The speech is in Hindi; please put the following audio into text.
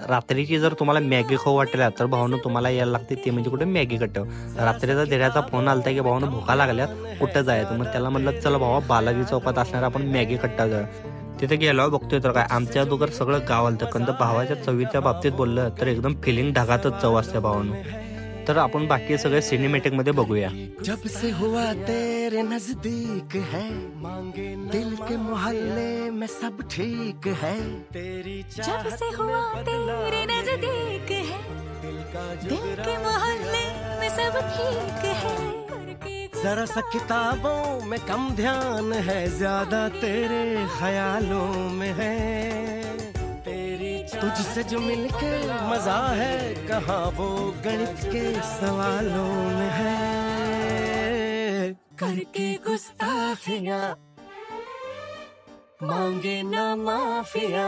रात्रीची जर तुम्हाला मॅगी खाऊ वाटेल तर भावानं तुम्हाला यायला लागते ते म्हणजे कुठे मॅगी कट्ट्यावर. रात्रीचा धीऱ्याचा फोन आलता की भावानं भुका लागल्यात कुठं जायचं. मग त्याला म्हणलं चला भावा बालाजी चौकात असणार आपण मॅगी कट्टा जाऊ. तिथे गेलो बघतोय तर काय आमच्या दोघर सगळं गाव आलं तर भावाच्या चवीच्या बाबतीत बोललं तर एकदम फिलिंग ढगातच चव असते भावानं. तर आपण बाकी सगळे सिनेमॅटिक मध्ये बघूया. जब से हुआ तेरे नजदीक है दिल के मोहल्ले में सब ठीक है. जब से हुआ तेरे नजदीक है दिल के मोहल्ले में सब ठीक है. जरा सा किताबों में कम ध्यान है ज्यादा तेरे ख्यालों में है. तुझसे जो मिलके मजा है कहाँ वो गणित के सवालों में है. करके गुस्ताखियाँ मांगे ना माफिया